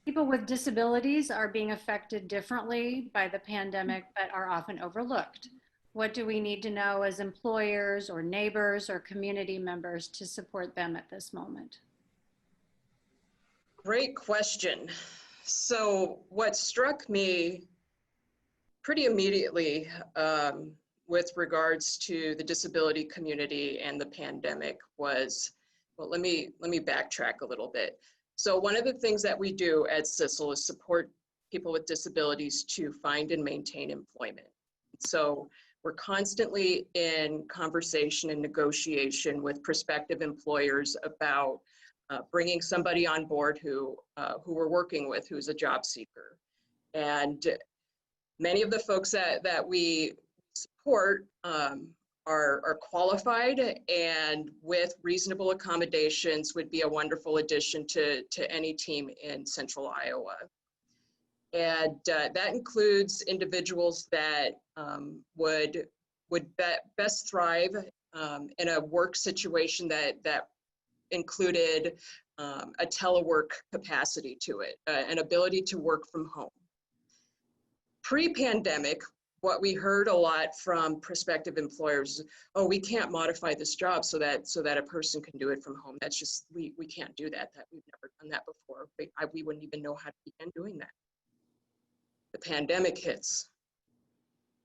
People with disabilities are being affected differently by the pandemic, but are often overlooked. What do we need to know as employers or neighbors or community members to support them at this moment? Great question. So what struck me pretty immediately with regards to the disability community and the pandemic was, well, let me backtrack a little bit. So one of the things that we do at CISL is support people with disabilities to find and maintain employment. So we're constantly in conversation and negotiation with prospective employers about bringing somebody on board who we're working with, who's a job seeker. And many of the folks that we support are qualified and with reasonable accommodations would be a wonderful addition to any team in Central Iowa. And that includes individuals that would best thrive in a work situation that included a telework capacity to it, an ability to work from home. Pre-pandemic, what we heard a lot from prospective employers, oh, we can't modify this job so that a person can do it from home. That's just, we can't do that. We've never done that before. We wouldn't even know how to begin doing that. The pandemic hits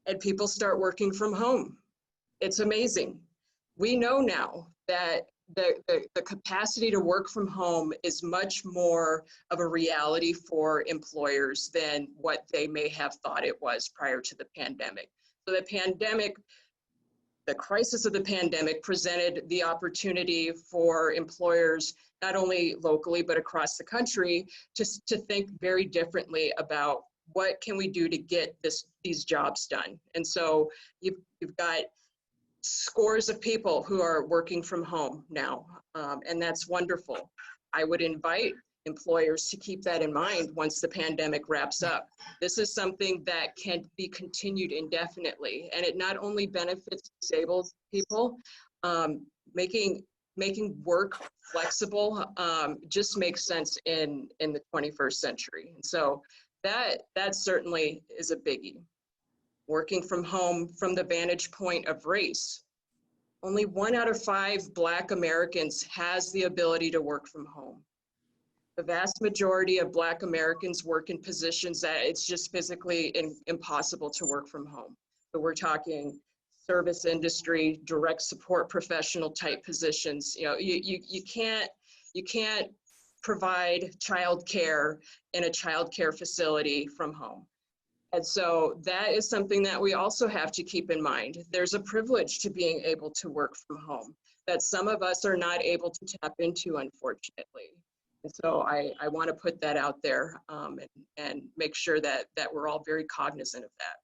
and people start working from home. It's amazing. We know now that the capacity to work from home is much more of a reality for employers than what they may have thought it was prior to the pandemic. So the crisis of the pandemic presented the opportunity for employers, not only locally, but across the country, to think very differently about what can we do to get these jobs done. And so you've got scores of people who are working from home now, and that's wonderful. I would invite employers to keep that in mind once the pandemic wraps up. This is something that can be continued indefinitely, and it not only benefits disabled people, making work flexible just makes sense in the 21st century. And so that certainly is a biggie. Working from home from the vantage point of race. Only 1 out of 5 Black Americans has the ability to work from home. The vast majority of Black Americans work in positions that it's just physically impossible to work from home. So we're talking service industry, direct support professional type positions. You know, you can't provide childcare in a childcare facility from home. And so that is something that we also have to keep in mind. There's a privilege to being able to work from home that some of us are not able to tap into, unfortunately. And so I want to put that out there and make sure that we're all very cognizant of that.